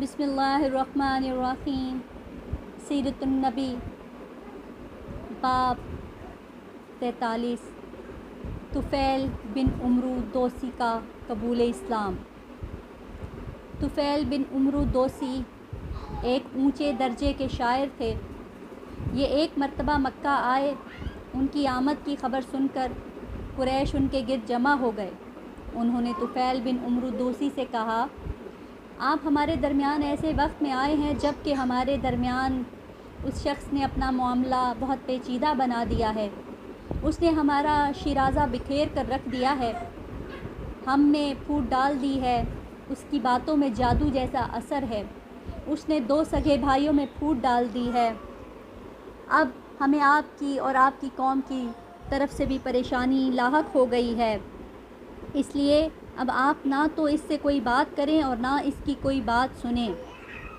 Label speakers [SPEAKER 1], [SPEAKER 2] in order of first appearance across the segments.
[SPEAKER 1] بسم اللہ الرحمن الرحیم۔ سیرت النبی، باب 43۔ طفیل بن عمرو دوسی کا قبول اسلام۔ طفیل بن عمرو دوسی ایک اونچے درجے کے شاعر تھے۔ یہ ایک مرتبہ مکہ آئے۔ ان کی آمد کی خبر سن کر قریش ان کے گرد جمع ہو گئے۔ انہوں نے طفیل بن عمرو دوسی سے کہا، آپ ہمارے درمیان ایسے وقت میں آئے ہیں جب کہ ہمارے درمیان اس شخص نے اپنا معاملہ بہت پیچیدہ بنا دیا ہے۔ اس نے ہمارا شیرازہ بکھیر کر رکھ دیا ہے، ہم میں پھوٹ ڈال دی ہے۔ اس کی باتوں میں جادو جیسا اثر ہے۔ اس نے 2 سگے بھائیوں میں پھوٹ ڈال دی ہے۔ اب ہمیں آپ کی اور آپ کی قوم کی طرف سے بھی پریشانی لاحق ہو گئی ہے، اس لیے اب آپ نہ تو اس سے کوئی بات کریں اور نہ اس کی کوئی بات سنیں۔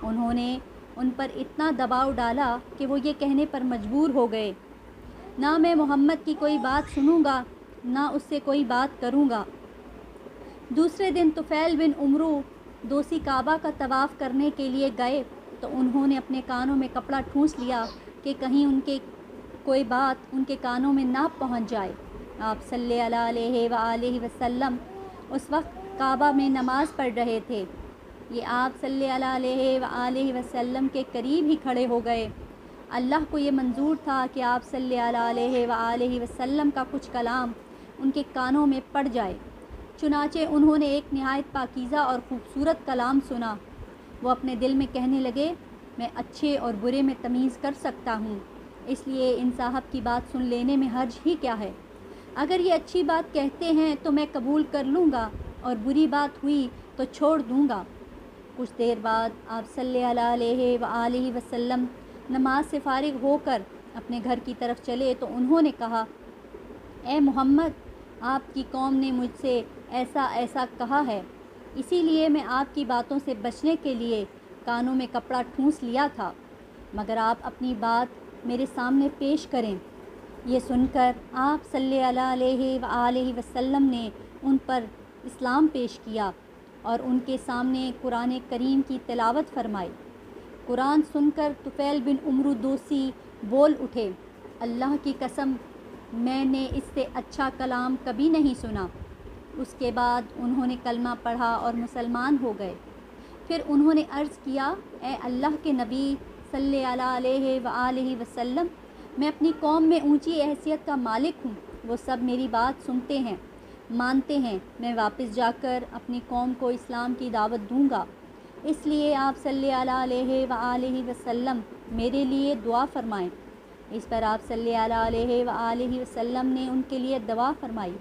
[SPEAKER 1] انہوں نے ان پر اتنا دباؤ ڈالا کہ وہ یہ کہنے پر مجبور ہو گئے، نہ میں محمد کی کوئی بات سنوں گا نہ اس سے کوئی بات کروں گا۔ دوسرے دن طفیل بن عمرو دوسی کعبہ کا طواف کرنے کے لیے گئے تو انہوں نے اپنے کانوں میں کپڑا ٹھونس لیا کہ کہیں ان کے کوئی بات ان کے کانوں میں نہ پہنچ جائے۔ آپ صلی اللہ علیہ وآلہ وسلم اس وقت کعبہ میں نماز پڑھ رہے تھے۔ یہ آپ صلی اللہ علیہ وآلہ وسلم کے قریب ہی کھڑے ہو گئے۔ اللہ کو یہ منظور تھا کہ آپ صلی اللہ علیہ وآلہ وسلم کا کچھ کلام ان کے کانوں میں پڑ جائے، چنانچہ انہوں نے ایک نہایت پاکیزہ اور خوبصورت کلام سنا۔ وہ اپنے دل میں کہنے لگے، میں اچھے اور برے میں تمیز کر سکتا ہوں، اس لیے ان صاحب کی بات سن لینے میں حرج ہی کیا ہے۔ اگر یہ اچھی بات کہتے ہیں تو میں قبول کر لوں گا اور بری بات ہوئی تو چھوڑ دوں گا۔ کچھ دیر بعد آپ صلی اللہ علیہ وآلہ وسلم نماز سے فارغ ہو کر اپنے گھر کی طرف چلے تو انہوں نے کہا، اے محمد، آپ کی قوم نے مجھ سے ایسا ایسا کہا ہے، اسی لیے میں آپ کی باتوں سے بچنے کے لیے کانوں میں کپڑا ٹھونس لیا تھا، مگر آپ اپنی بات میرے سامنے پیش کریں۔ یہ سن کر آپ صلی اللہ علیہ وآلہ وسلم نے ان پر اسلام پیش کیا اور ان کے سامنے قرآن کریم کی تلاوت فرمائی۔ قرآن سن کر طفیل بن عمرو دوسی بول اٹھے، اللہ کی قسم، میں نے اس سے اچھا کلام کبھی نہیں سنا۔ اس کے بعد انہوں نے کلمہ پڑھا اور مسلمان ہو گئے۔ پھر انہوں نے عرض کیا، اے اللہ کے نبی صلی اللہ علیہ وآلہ وسلم، میں اپنی قوم میں اونچی حیثیت کا مالک ہوں، وہ سب میری بات سنتے ہیں، مانتے ہیں، میں واپس جا کر اپنی قوم کو اسلام کی دعوت دوں گا، اس لیے آپ صلی اللہ علیہ وآلہ وسلم میرے لیے دعا فرمائیں۔ اس پر آپ صلی اللہ علیہ وآلہ وسلم نے ان کے لیے دعا فرمائی۔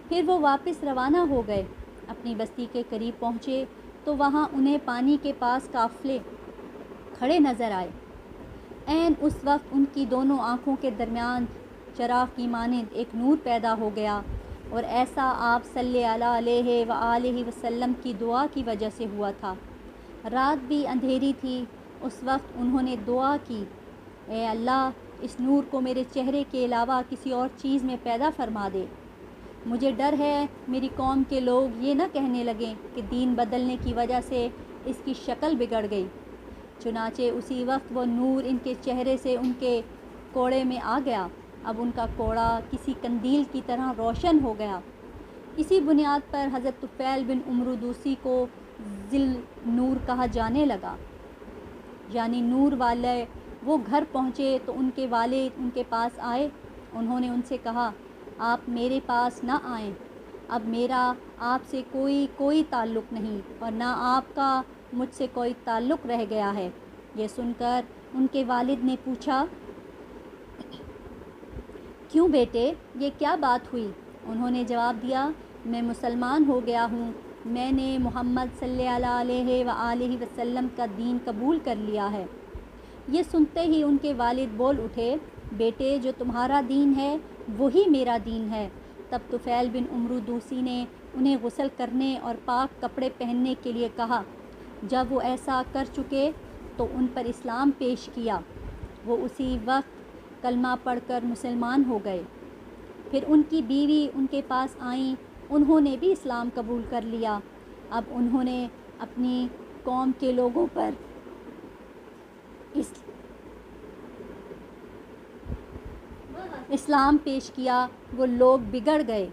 [SPEAKER 1] پھر وہ واپس روانہ ہو گئے۔ اپنی بستی کے قریب پہنچے تو وہاں انہیں پانی کے پاس قافلے کھڑے نظر آئے۔ عین اس وقت ان کی دونوں آنکھوں کے درمیان چراغ کی مانند ایک نور پیدا ہو گیا، اور ایسا آپ صلی اللہ علیہ وآلہ وسلم کی دعا کی وجہ سے ہوا تھا۔ رات بھی اندھیری تھی۔ اس وقت انہوں نے دعا کی، اے اللہ، اس نور کو میرے چہرے کے علاوہ کسی اور چیز میں پیدا فرما دے۔ مجھے ڈر ہے میری قوم کے لوگ یہ نہ کہنے لگیں کہ دین بدلنے کی وجہ سے اس کی شکل بگڑ گئی۔ چنانچہ اسی وقت وہ نور ان کے چہرے سے ان کے کوڑے میں آ گیا۔ اب ان کا کوڑا کسی قندیل کی طرح روشن ہو گیا۔ اسی بنیاد پر حضرت طفیل بن عمرو دوسی کو ذی النور کہا جانے لگا، یعنی نور والے۔ وہ گھر پہنچے تو ان کے والد ان کے پاس آئے۔ انہوں نے ان سے کہا، آپ میرے پاس نہ آئیں، اب میرا آپ سے کوئی تعلق نہیں اور نہ آپ کا مجھ سے کوئی تعلق رہ گیا ہے۔ یہ سن کر ان کے والد نے پوچھا، کیوں بیٹے، یہ کیا بات ہوئی؟ انہوں نے جواب دیا، میں مسلمان ہو گیا ہوں، میں نے محمد صلی اللہ علیہ وآلہ وسلم کا دین قبول کر لیا ہے۔ یہ سنتے ہی ان کے والد بول اٹھے، بیٹے، جو تمہارا دین ہے وہی میرا دین ہے۔ تب طفیل بن عمرو دوسی نے انہیں غسل کرنے اور پاک کپڑے پہننے کے لیے کہا۔ جب وہ ایسا کر چکے تو ان پر اسلام پیش کیا۔ وہ اسی وقت کلمہ پڑھ کر مسلمان ہو گئے۔ پھر ان کی بیوی ان کے پاس آئیں، انہوں نے بھی اسلام قبول کر لیا۔ اب انہوں نے اپنی قوم کے لوگوں پر اسلام پیش کیا وہ لوگ بگڑ گئے۔